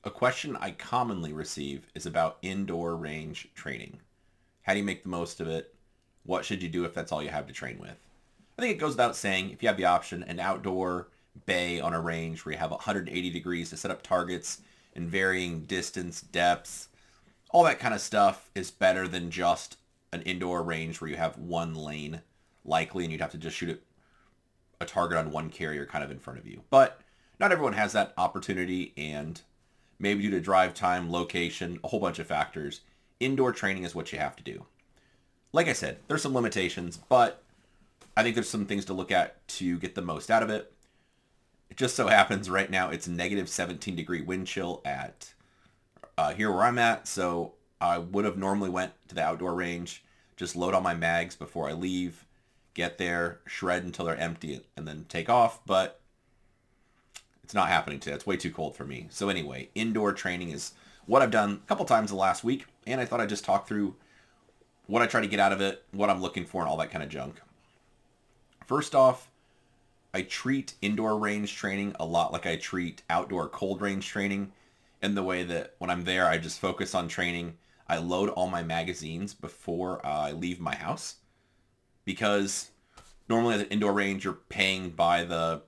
A question I commonly receive is about indoor range training. How do you make the most of it? What should you do if that's all you have to train with? I think it goes without saying, if you have the option, an outdoor bay on a range where you have 180 degrees to set up targets in varying distance, depths, all that kind of stuff is better than just an indoor range where you have one lane likely and you'd have to just shoot a target on one carrier kind of in front of you. But not everyone has that opportunity, and maybe due to drive time, location, a whole bunch of factors, indoor training is what you have to do. Like I said, there's some limitations, but I think there's some things to look at to get the most out of it. It just so happens right now it's negative 17 degree wind chill at here where I'm at, so I would have normally went to the outdoor range, just load all my mags before I leave, get there, shred until they're empty, and then take off, but it's not happening today. It's way too cold for me. So anyway, indoor training is what I've done a couple times the last week, and I thought I'd just talk through what I try to get out of it, what I'm looking for, and all that kind of junk. First off, I treat indoor range training a lot like I treat outdoor cold range training, in the way that when I'm there, I just focus on training. I load all my magazines before I leave my house, because normally at the indoor range, you're paying by the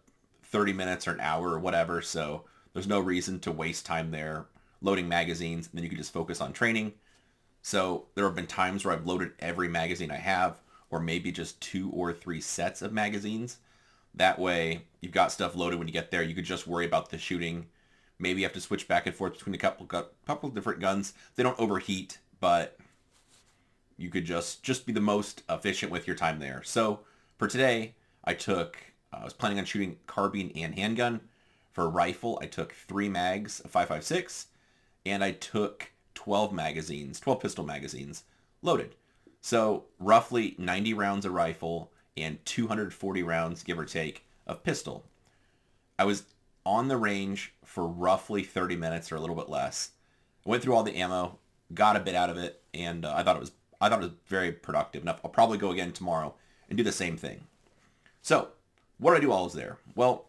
30 minutes or an hour or whatever, so there's no reason to waste time there loading magazines, and then you can just focus on training. So there have been times where I've loaded every magazine I have, or maybe just 2 or 3 sets of magazines. That way, you've got stuff loaded when you get there. You could just worry about the shooting. Maybe you have to switch back and forth between a couple different guns. They don't overheat, but you could just be the most efficient with your time there. So for today, I was planning on shooting carbine and handgun. For a rifle, I took 3 mags of 5.56, and I took 12 magazines, 12 pistol magazines loaded. So roughly 90 rounds of rifle and 240 rounds, give or take, of pistol. I was on the range for roughly 30 minutes or a little bit less. I went through all the ammo, got a bit out of it, and I thought it was very productive enough. I'll probably go again tomorrow and do the same thing. So, what do I do while I was there? Well,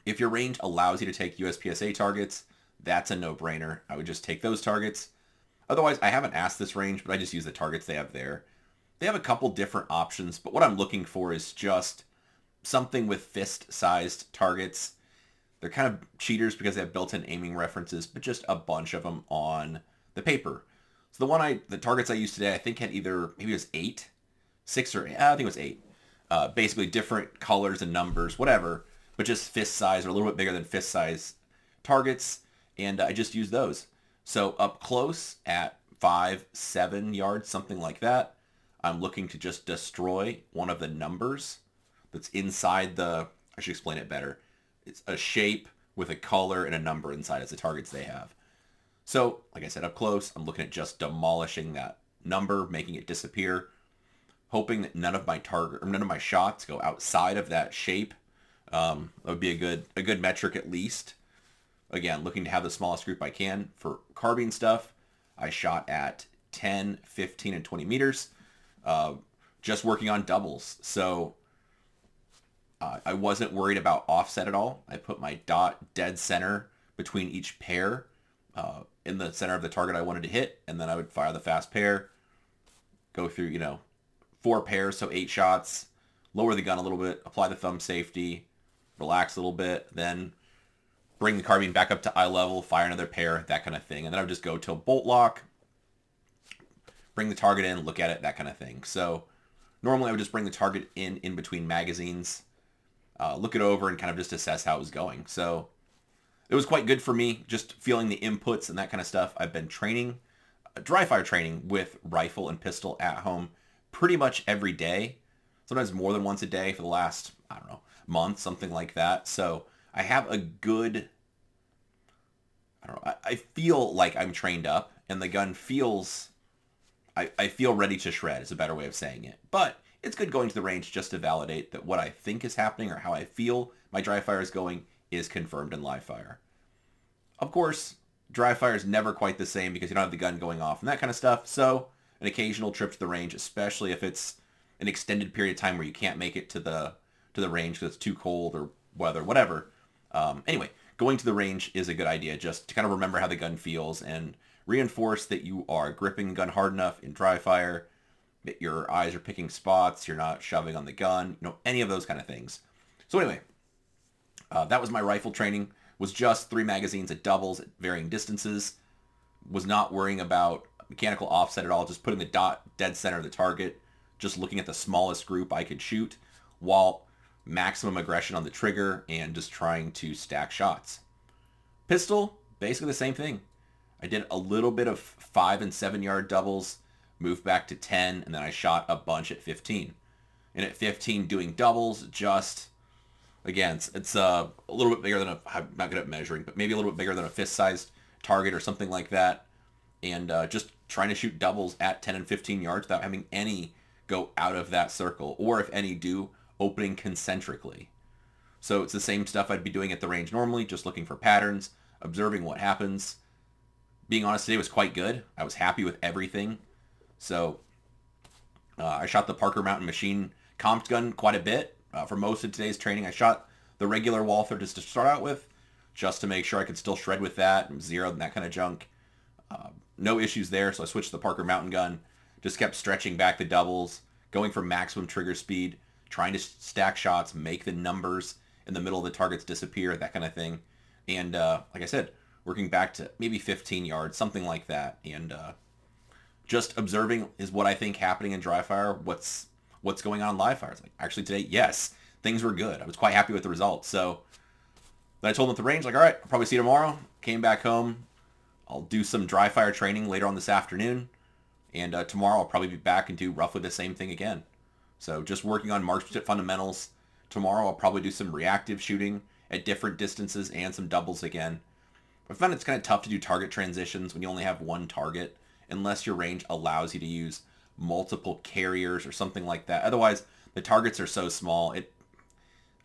if your range allows you to take USPSA targets, that's a no-brainer. I would just take those targets. Otherwise, I haven't asked this range, but I just use the targets they have there. They have a couple different options, but what I'm looking for is just something with fist-sized targets. They're kind of cheaters because they have built-in aiming references, but just a bunch of them on the paper. So the targets I used today, I think had either, maybe it was 8, 6 or 8, I think it was 8. Basically different colors and numbers, whatever, but just fist size or a little bit bigger than fist size targets, and I just used those. So up close at 5, 7 yards, something like that, I'm looking to just destroy one of the numbers that's inside I should explain it better. It's a shape with a color and a number inside as the targets they have. So, like I said, up close, I'm looking at just demolishing that number, making it disappear, hoping that none of my shots go outside of that shape. That would be a good metric at least. Again, looking to have the smallest group I can. For carbine stuff, I shot at 10, 15, and 20 meters, just working on doubles. So I wasn't worried about offset at all. I put my dot dead center between each pair in the center of the target I wanted to hit, and then I would fire the fast pair, go through, 4 pairs, so 8 shots, lower the gun a little bit, apply the thumb safety, relax a little bit, then bring the carbine back up to eye level, fire another pair, that kind of thing. And then I would just go till bolt lock, bring the target in, look at it, that kind of thing. So normally I would just bring the target in between magazines, look it over, and kind of just assess how it was going. So it was quite good for me, just feeling the inputs and that kind of stuff. I've been training, dry fire training with rifle and pistol at home pretty much every day, sometimes more than once a day for the last, I don't know, month, something like that. So I have a good, I don't know, I feel like I'm trained up, and the gun feels, I feel ready to shred is a better way of saying it. But it's good going to the range just to validate that what I think is happening or how I feel my dry fire is going is confirmed in live fire. Of course, dry fire is never quite the same because you don't have the gun going off and that kind of stuff. So an occasional trip to the range, especially if it's an extended period of time where you can't make it to the range because it's too cold or weather, whatever. Anyway, going to the range is a good idea just to kind of remember how the gun feels and reinforce that you are gripping the gun hard enough in dry fire, that your eyes are picking spots, you're not shoving on the gun, any of those kind of things. So anyway, that was my rifle training. Was just 3 magazines at doubles at varying distances. Was not worrying about mechanical offset at all, just putting the dot dead center of the target, just looking at the smallest group I could shoot, while maximum aggression on the trigger and just trying to stack shots. Pistol, basically the same thing. I did a little bit of 5 and 7 yard doubles, moved back to 10, and then I shot a bunch at 15. And at 15 doing doubles, just, again, it's a little bit bigger than I'm not good at measuring, but maybe a little bit bigger than a fist-sized target or something like that. And just trying to shoot doubles at 10 and 15 yards without having any go out of that circle, or if any do, opening concentrically. So it's the same stuff I'd be doing at the range normally, just looking for patterns, observing what happens. Being honest, today was quite good. I was happy with everything. So I shot the Parker Mountain Machine comped gun quite a bit. For most of today's training, I shot the regular Walther just to start out with, just to make sure I could still shred with that, and zero and that kind of junk. No issues there, so I switched to the Parker Mountain gun. Just kept stretching back the doubles, going for maximum trigger speed, trying to stack shots, make the numbers in the middle of the targets disappear, that kind of thing. And like I said, working back to maybe 15 yards, something like that. And just observing is what I think happening in dry fire, what's going on in live fire. It's like, actually today, yes, things were good. I was quite happy with the results. So then I told them at the range, like, all right, I'll probably see you tomorrow. Came back home. I'll do some dry fire training later on this afternoon. And tomorrow I'll probably be back and do roughly the same thing again. So just working on marksmanship fundamentals. Tomorrow I'll probably do some reactive shooting at different distances and some doubles again. I found it's kind of tough to do target transitions when you only have one target, unless your range allows you to use multiple carriers or something like that. Otherwise, the targets are so small,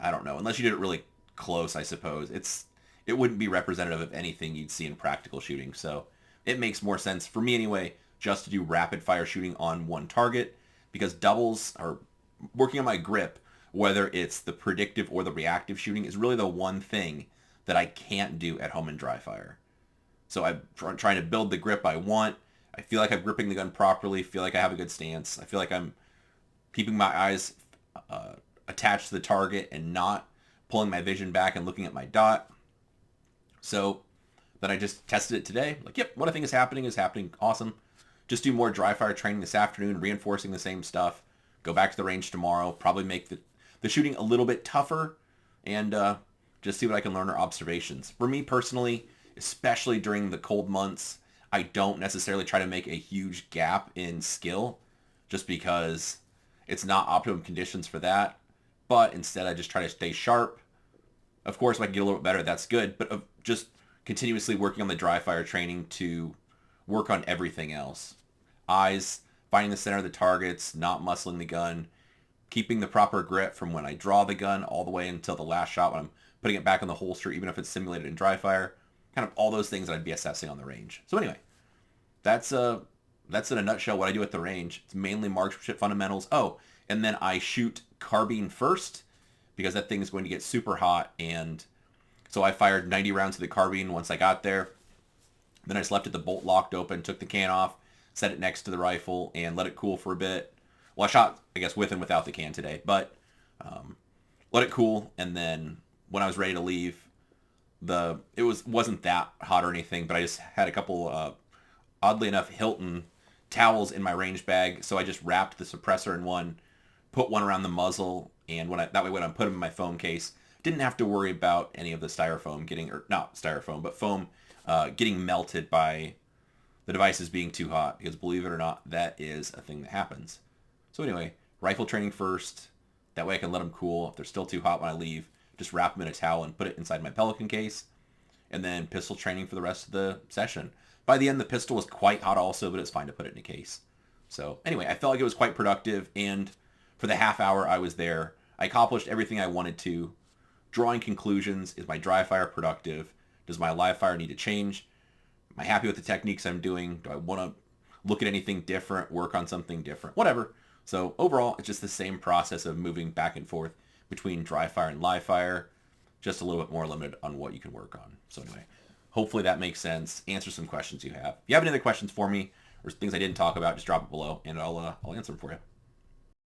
I don't know, unless you did it really close, I suppose. It wouldn't be representative of anything you'd see in practical shooting. So it makes more sense, for me anyway, just to do rapid fire shooting on one target, because doubles are working on my grip, whether it's the predictive or the reactive shooting, is really the one thing that I can't do at home in dry fire. So I'm trying to build the grip I want. I feel like I'm gripping the gun properly, feel like I have a good stance. I feel like I'm keeping my eyes attached to the target and not pulling my vision back and looking at my dot. So then I just tested it today. Like, yep, what I think is happening. Awesome. Just do more dry fire training this afternoon, reinforcing the same stuff. Go back to the range tomorrow. Probably make the shooting a little bit tougher, and just see what I can learn or observations. For me personally, especially during the cold months, I don't necessarily try to make a huge gap in skill, just because it's not optimum conditions for that. But instead, I just try to stay sharp. Of course, if I can get a little bit better, that's good. But just continuously working on the dry fire training to work on everything else. Eyes, finding the center of the targets, not muscling the gun, keeping the proper grip from when I draw the gun all the way until the last shot when I'm putting it back in the holster, even if it's simulated in dry fire. Kind of all those things that I'd be assessing on the range. So anyway, that's in a nutshell what I do at the range. It's mainly marksmanship fundamentals. Oh, and then I shoot carbine first, because that thing is going to get super hot. And so I fired 90 rounds to the carbine once I got there. Then I just left it the bolt locked open, took the can off, set it next to the rifle, and let it cool for a bit. Well, I shot, I guess, with and without the can today, but let it cool. And then when I was ready to leave, it wasn't that hot or anything, but I just had a couple, oddly enough, Hilton towels in my range bag. So I just wrapped the suppressor in one, put one around the muzzle, and that way when I put them in my foam case, didn't have to worry about any of the styrofoam not styrofoam, but foam getting melted by the devices being too hot, because believe it or not, that is a thing that happens. So anyway, rifle training first. That way I can let them cool. If they're still too hot when I leave, just wrap them in a towel and put it inside my Pelican case. And then pistol training for the rest of the session. By the end, the pistol was quite hot also, but it's fine to put it in a case. So anyway, I felt like it was quite productive, and for the half hour I was there, I accomplished everything I wanted to. Drawing conclusions: is my dry fire productive? Does my live fire need to change? Am I happy with the techniques I'm doing? Do I want to look at anything different, work on something different? Whatever. So overall, it's just the same process of moving back and forth between dry fire and live fire. just a little bit more limited on what you can work on. So anyway, hopefully that makes sense. Answer some questions you have. If you have any other questions for me or things I didn't talk about, just drop it below and I'll answer them for you.